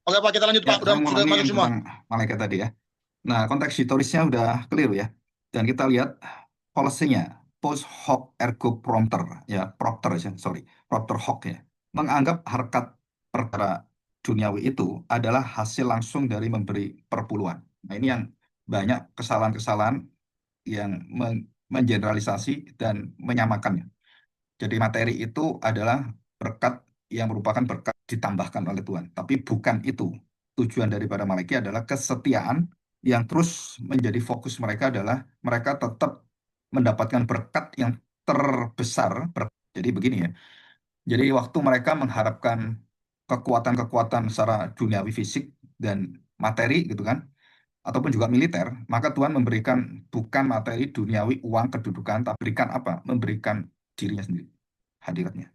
Oke Pak, kita lanjut Ya, Pak. Udah saya sudah ngulangi masuk yang semua. tentang malaikat tadi ya. Nah, konteks historisnya udah clear ya. Dan kita lihat policy-nya, post hoc ergo propter, ya, propter ya, sorry, propter hoc ya. Menganggap harkat perkara duniawi itu adalah hasil langsung dari memberi perpuluhan. Nah, ini yang banyak kesalahan-kesalahan yang mengeneralisasi dan menyamakannya. Jadi materi itu adalah berkat yang merupakan berkat ditambahkan oleh Tuhan. Tapi bukan itu. Tujuan daripada malaikat adalah kesetiaan yang terus menjadi fokus mereka adalah mereka tetap mendapatkan berkat yang terbesar. Jadi begini ya. Jadi waktu mereka mengharapkan kekuatan-kekuatan secara duniawi fisik dan materi gitu kan, ataupun juga militer, maka Tuhan memberikan bukan materi duniawi, uang, kedudukan, tapi berikan apa? Memberikan dirinya sendiri, hadiratnya.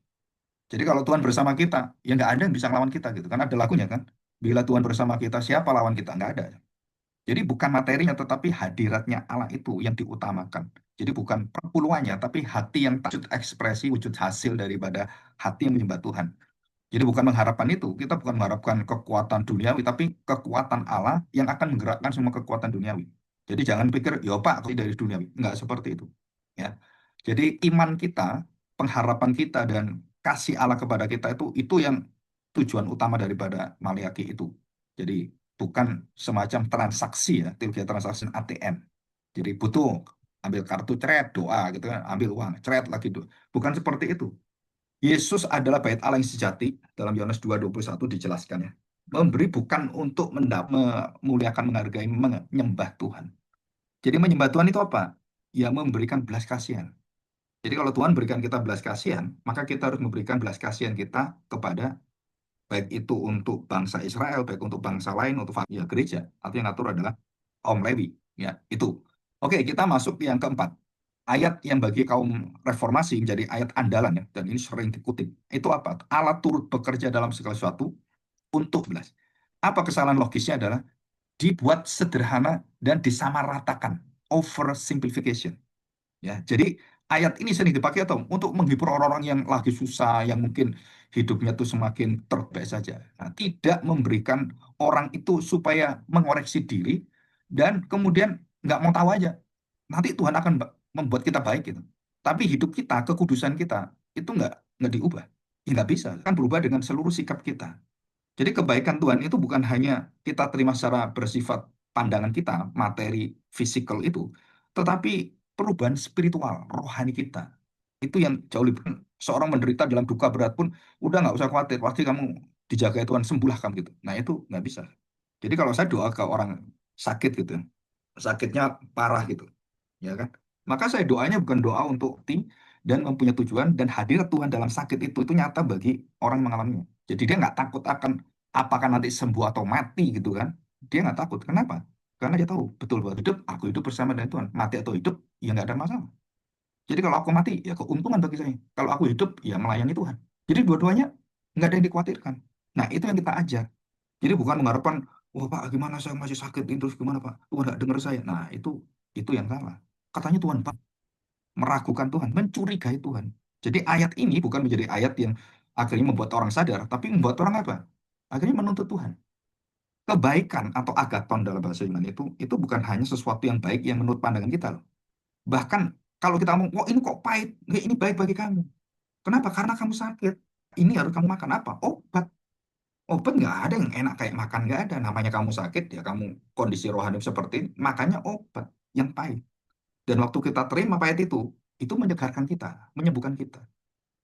Jadi kalau Tuhan bersama kita, ya nggak ada yang bisa melawan kita gitu kan. Ada lagunya kan. Bila Tuhan bersama kita, siapa lawan kita? Nggak ada. Jadi bukan materinya, tetapi hadiratnya Allah itu yang diutamakan. Jadi bukan perpuluhannya, tapi hati yang wujud ekspresi, wujud hasil daripada hati yang menyembah Tuhan. Jadi bukan mengharapkan itu. Kita bukan mengharapkan kekuatan duniawi, tapi kekuatan Allah yang akan menggerakkan semua kekuatan duniawi. Jadi jangan pikir, ya Pak, aku dari duniawi. Nggak seperti itu. Ya. Jadi iman kita, pengharapan kita, dan kasih Allah kepada kita itu yang tujuan utama daripada Maliaki itu. Jadi bukan semacam transaksi ya, teologi transaksi ATM. Jadi butuh ambil kartu ceret, doa gitu kan, ambil uang, ceret lagi doa. Bukan seperti itu. Yesus adalah bait Allah yang sejati dalam Yohanes 2:21 dijelaskan ya. Memberi bukan untuk memuliakan, menghargai, menyembah Tuhan. Jadi menyembah Tuhan itu apa? Ya memberikan belas kasihan. Jadi kalau Tuhan berikan kita belas kasihan, maka kita harus memberikan belas kasihan kita kepada baik itu untuk bangsa Israel, baik untuk bangsa lain, untuk ya, gereja. Atau yang ngatur adalah Om Lewi. Ya, itu. Oke, kita masuk yang keempat. Ayat yang bagi kaum reformasi menjadi ayat andalan ya, dan ini sering dikutip. Itu apa? Allah turut bekerja dalam segala sesuatu untuk belas. Apa kesalahan logisnya adalah dibuat sederhana dan disamaratakan, oversimplification. Ya, jadi ayat ini sering dipakai atau untuk menghibur orang-orang yang lagi susah, yang mungkin hidupnya tuh semakin terbaik saja. Nah, tidak memberikan orang itu supaya mengoreksi diri dan kemudian nggak mau tahu aja. Nanti Tuhan akan membuat kita baik gitu. Tapi hidup kita, kekudusan kita itu nggak diubah. Ya, nggak bisa. Kan berubah dengan seluruh sikap kita. Jadi kebaikan Tuhan itu bukan hanya kita terima secara bersifat pandangan kita, materi, fisikal itu, tetapi perubahan spiritual, rohani kita. Itu yang jauh lebih. Seorang menderita dalam duka berat pun, udah nggak usah khawatir, pasti kamu dijaga Tuhan, sembuhlah kamu gitu. Nah itu nggak bisa. Jadi kalau saya doa ke orang sakit gitu, sakitnya parah gitu, ya kan? Maka saya doanya bukan doa untuk dan mempunyai tujuan dan hadirat Tuhan dalam sakit itu nyata bagi orang mengalaminya. Jadi dia nggak takut akan apakah nanti sembuh atau mati gitu kan? Dia nggak takut. Kenapa? Karena dia tahu betul bahwa hidup aku hidup bersama dengan Tuhan. Mati atau hidup ya nggak ada masalah. Jadi kalau aku mati ya keuntungan bagi saya. Kalau aku hidup ya melayani Tuhan. Jadi dua-duanya nggak ada yang dikhawatirkan. Nah itu yang kita ajar. Jadi bukan mengharapkan, wah Pak, gimana saya masih sakit ini terus gimana Pak? Tuhan nggak dengar saya. Nah itu yang salah. Katanya Tuhan Pak, meragukan Tuhan, mencurigai Tuhan. Jadi ayat ini bukan menjadi ayat yang akhirnya membuat orang sadar, tapi membuat orang apa? Akhirnya menuntut Tuhan. Kebaikan atau agaton dalam bahasa Yunani itu bukan hanya sesuatu yang baik yang menurut pandangan kita loh. Bahkan kalau kita ngomong, wah ini kok pahit, nggak, ini baik bagi kamu. Kenapa? Karena kamu sakit. Ini harus kamu makan apa? Obat. Obat nggak ada yang enak kayak makan, nggak ada. Namanya kamu sakit ya kamu kondisi rohani seperti ini, makanya obat yang pahit. Dan waktu kita terima pahit itu menyegarkan kita, menyembuhkan kita.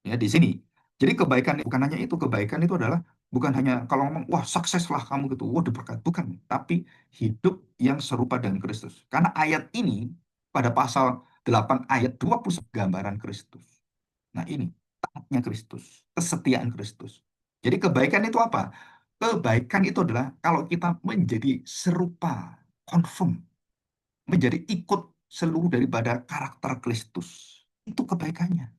Ya di sini. Jadi kebaikan bukan hanya itu, kebaikan itu adalah bukan hanya kalau ngomong wah sukseslah kamu gitu, wah diberkat, bukan, tapi hidup yang serupa dengan Kristus. Karena ayat ini pada pasal 8 ayat 20 gambaran Kristus. Nah, ini taatnya Kristus, kesetiaan Kristus. Jadi kebaikan itu apa? Kebaikan itu adalah kalau kita menjadi serupa, confirm, menjadi ikut seluruh daripada karakter Kristus. Itu kebaikannya.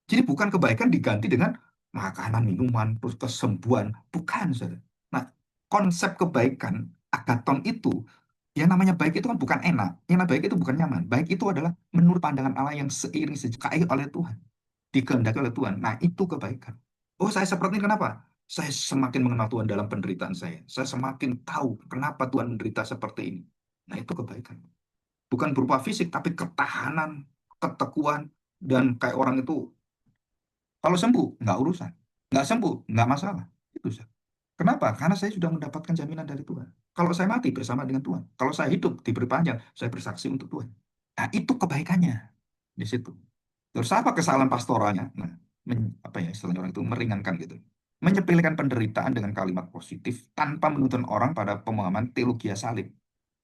Jadi bukan kebaikan diganti dengan makanan, minuman, terus kesembuhan. Bukan, saudara. Nah, konsep kebaikan, agaton itu, yang namanya baik itu kan bukan enak. Yang namanya baik itu bukan nyaman. Baik itu adalah menurut pandangan Allah yang seiring sejakai oleh Tuhan. Dikehendaki oleh Tuhan. Nah, itu kebaikan. Oh, saya seperti ini kenapa? Saya semakin mengenal Tuhan dalam penderitaan saya. Saya semakin tahu kenapa Tuhan menderita seperti ini. Nah, itu kebaikan. Bukan berupa fisik, tapi ketahanan, ketekuan, dan kayak orang itu, kalau sembuh, nggak urusan. Nggak sembuh, nggak masalah. Itu saja. Kenapa? Karena saya sudah mendapatkan jaminan dari Tuhan. Kalau saya mati bersama dengan Tuhan. Kalau saya hidup, diberi panjang, saya bersaksi untuk Tuhan. Nah, itu kebaikannya di situ. Terus apa kesalahan pastoralnya? Nah, apa ya istilahnya orang itu meringankan gitu. Menyepelekan penderitaan dengan kalimat positif tanpa menuntun orang pada pemahaman teologi salib.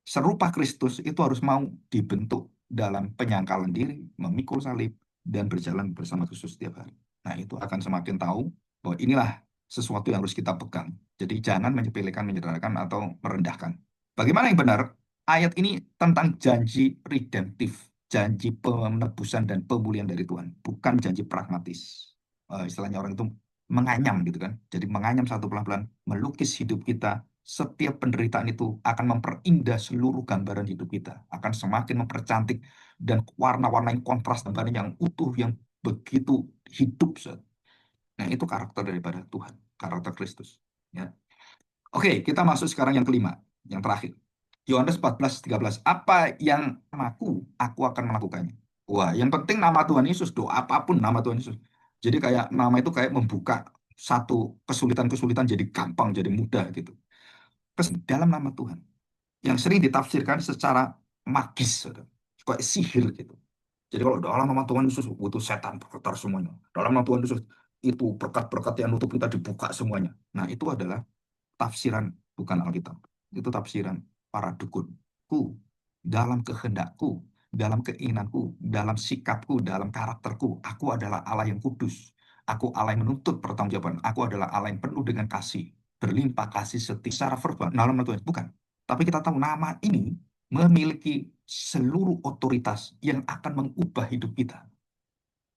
Serupa Kristus itu harus mau dibentuk dalam penyangkalan diri, memikul salib, dan berjalan bersama Kristus setiap hari. Nah, itu akan semakin tahu bahwa inilah sesuatu yang harus kita pegang. Jadi jangan menyepelekan, menyederhanakan, atau merendahkan. Bagaimana yang benar? Ayat ini tentang janji redemptif, janji penebusan dan pemulihan dari Tuhan, bukan janji pragmatis. Istilahnya orang itu menganyam gitu kan. Jadi menganyam satu pelan-pelan, melukis hidup kita. Setiap penderitaan itu akan memperindah seluruh gambaran hidup kita, akan semakin mempercantik dan warna-warna yang kontras gambaran yang utuh, yang begitu hidup. Nah, itu karakter daripada Tuhan, karakter Kristus. Ya. Oke, kita masuk sekarang yang kelima, yang terakhir. Yohanes 14:13. Apa yang aku akan melakukannya. Wah, yang penting nama Tuhan Yesus, doa apapun nama Tuhan Yesus. Jadi kayak nama itu kayak membuka satu kesulitan-kesulitan jadi gampang, jadi mudah gitu. Dalam nama Tuhan yang sering ditafsirkan secara magis, saudara. Kayak sihir gitu. Jadi kalau dalam nama Tuhan Yesus itu setan bergetar semuanya. Dalam nama Tuhan Yesus itu berkat-berkat yang nutup kita dibuka semuanya. Nah, itu adalah tafsiran bukan Alkitab. Itu tafsiran para dukunku dalam kehendakku, dalam keinginanku, dalam sikapku, dalam karakterku. Aku adalah Allah yang kudus. Aku Allah yang menuntut pertanggungjawaban. Aku adalah Allah yang penuh dengan kasih, berlimpah kasih setia secara verbal. Dalam nama Tuhan bukan. Tapi kita tahu nama ini memiliki seluruh otoritas yang akan mengubah hidup kita.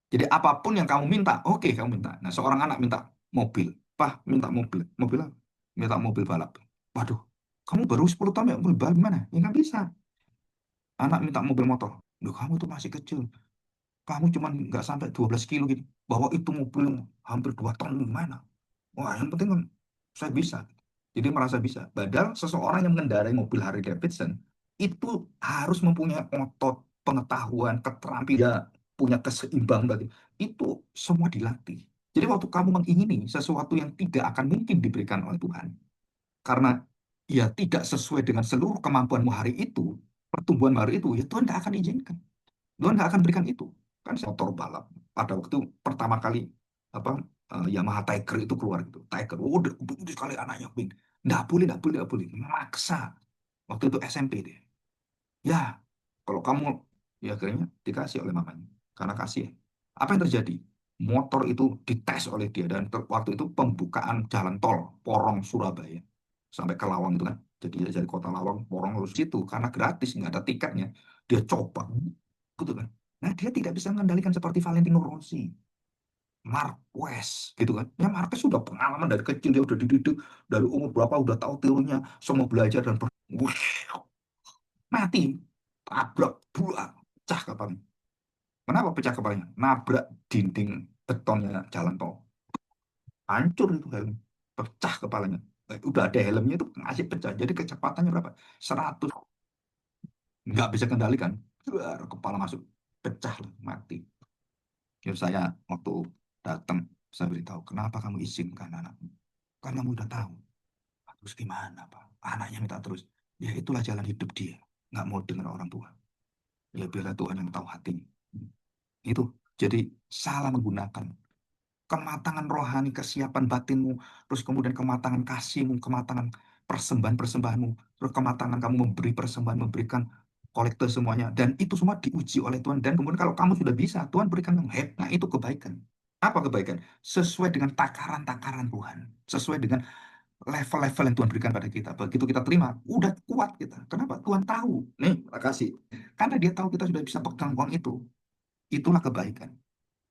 Jadi apapun yang kamu minta, oke kamu minta. Nah, seorang anak minta mobil, Pak minta mobil, mobil apa? Minta mobil balap. Waduh, kamu baru 10 tahun ya mobil balap gimana? Ya nggak bisa. Anak minta mobil motor. Loh, kamu tuh masih kecil. Kamu cuma nggak sampai 12 kilo gitu. Bawa itu mobil yang hampir 2 ton gimana? Wah, yang penting kan saya bisa. Jadi merasa bisa. Padahal seseorang yang mengendarai mobil Harley Davidson itu harus mempunyai otot, pengetahuan, keterampilan, dia punya keseimbangan tadi. Itu semua dilatih. Jadi waktu kamu mengingini sesuatu yang tidak akan mungkin diberikan oleh Tuhan, karena ya tidak sesuai dengan seluruh kemampuanmu hari itu, pertumbuhan hari itu, ya Tuhan tidak akan izinkan. Tuhan nggak akan berikan itu. Kan motor balap. Pada waktu pertama kali apa Yamaha Tiger itu keluar gitu. Tiger, oh udah begitu sekali anaknya ping. Nggak boleh, nggak boleh, nggak boleh. Maksa. Waktu itu SMP deh. Ya, kalau kamu ya akhirnya dikasih oleh mamanya. Karena kasih. Apa yang terjadi? Motor itu dites oleh dia dan waktu itu pembukaan jalan tol Porong Surabaya sampai ke Lawang itu kan. Jadi dari kota Lawang Porong harus situ karena gratis nggak ada tiketnya. Dia coba gitu kan. Nah, dia tidak bisa mengendalikan seperti Valentino Rossi, Marquez, gitu kan. Ya, Marquez sudah pengalaman dari kecil, dia udah dididik dari umur berapa, udah tahu teorinya, semua belajar dan wih, mati, tabrak, buah, pecah kepalanya. Kenapa pecah kepalanya? Nabrak dinding betonnya jalan tol. Hancur itu helm, pecah kepalanya. Udah ada helmnya itu masih pecah. Jadi kecepatannya berapa? 100. Nggak bisa kendalikan. Kepala masuk, pecah, mati. Ya, saya waktu datang, saya beritahu, kenapa kamu izinkan anakmu? Kan kamu udah tahu. Terus gimana, Pak? Anaknya minta terus. Ya itulah jalan hidup dia. Nggak mau dengar orang tua. Ya biarlah Tuhan yang tahu hatinya. Itu. Jadi salah menggunakan kematangan rohani, kesiapan batinmu, terus kemudian kematangan kasihmu, kematangan persembahan-persembahanmu, terus kematangan kamu memberi persembahan, memberikan kolektor semuanya, dan itu semua diuji oleh Tuhan. Dan kemudian kalau kamu sudah bisa, Tuhan berikan kamu. Nah, itu kebaikan. Apa kebaikan? Sesuai dengan takaran-takaran Tuhan, sesuai dengan level-level yang Tuhan berikan pada kita. Begitu kita terima, udah kuat kita. Kenapa? Tuhan tahu. Nih, makasih. Karena dia tahu kita sudah bisa pegang uang itu. Itulah kebaikan.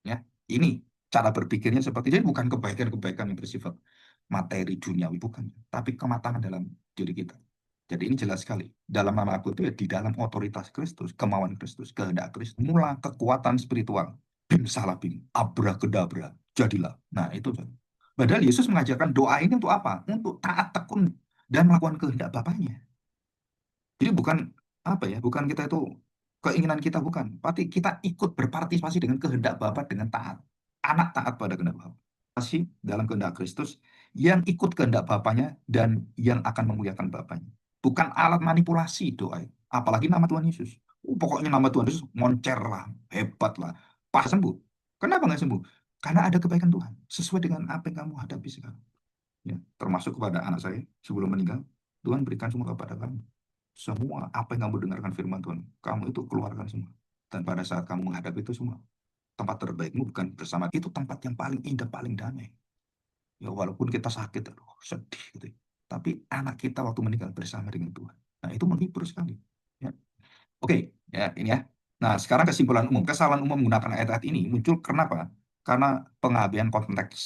Ya, ini cara berpikirnya seperti ini, bukan kebaikan-kebaikan yang bersifat materi duniawi, bukan, tapi kematangan dalam diri kita. Jadi ini jelas sekali. Dalam nama aku itu ya di dalam otoritas Kristus, kemauan Kristus, kehendak Kristus, mula kekuatan spiritual. Bim salah bim, abrakadabra, jadilah. Nah itu. Padahal Yesus mengajarkan doa ini untuk apa? Untuk taat tekun dan melakukan kehendak Bapaknya. Jadi bukan apa ya, bukan kita itu keinginan kita bukan, tapi kita ikut berpartisipasi dengan kehendak Bapa dengan taat. Anak taat pada kehendak Bapa. Partisipasi dalam kehendak Kristus yang ikut kehendak Bapaknya dan yang akan memuliakan Bapaknya. Bukan alat manipulasi doa. Apalagi nama Tuhan Yesus. Pokoknya nama Tuhan Yesus moncer lah, hebat lah, pas sembuh. Kenapa nggak sembuh? Karena ada kebaikan Tuhan sesuai dengan apa yang kamu hadapi sekarang. Ya, termasuk kepada anak saya sebelum meninggal, Tuhan berikan semua kepada kamu. Semua apa yang kamu dengarkan firman Tuhan, kamu itu keluarkan semua. Dan pada saat kamu menghadapi itu semua, tempat terbaikmu bukan bersama, itu tempat yang paling indah, paling damai. Ya walaupun kita sakit, aduh, sedih gitu, ya. Tapi anak kita waktu meninggal bersama dengan Tuhan. Nah itu menghibur sekali. Ya. Oke, ya ini ya. Nah sekarang kesimpulan umum, kesalahan umum menggunakan ayat-ayat ini muncul kenapa? Karena pengabaian konteks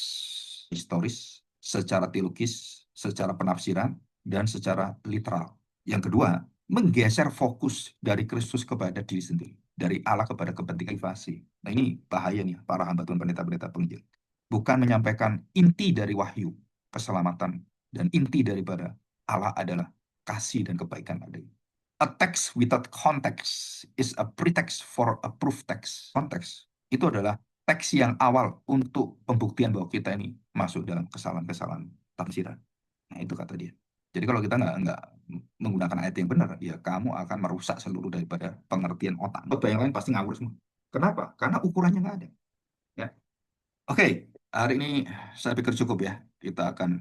historis, secara teologis, secara penafsiran, dan secara literal. Yang kedua, menggeser fokus dari Kristus kepada diri sendiri, dari Allah kepada kepentingan privasi. Nah ini bahaya nih para hamba Tuhan pendeta-pendeta penginjil. Bukan menyampaikan inti dari wahyu, keselamatan, dan inti daripada Allah adalah kasih dan kebaikan adanya. A text without context is a pretext for a proof text. Konteks itu adalah teks yang awal untuk pembuktian bahwa kita ini masuk dalam kesalahan-kesalahan tafsiran. Nah, itu kata dia. Jadi kalau kita nggak menggunakan ayat yang benar, ya kamu akan merusak seluruh daripada pengertian otak. Khotbah yang lain pasti ngawur semua. Kenapa? Karena ukurannya nggak ada. Ya. Oke, hari ini saya pikir cukup ya. Kita akan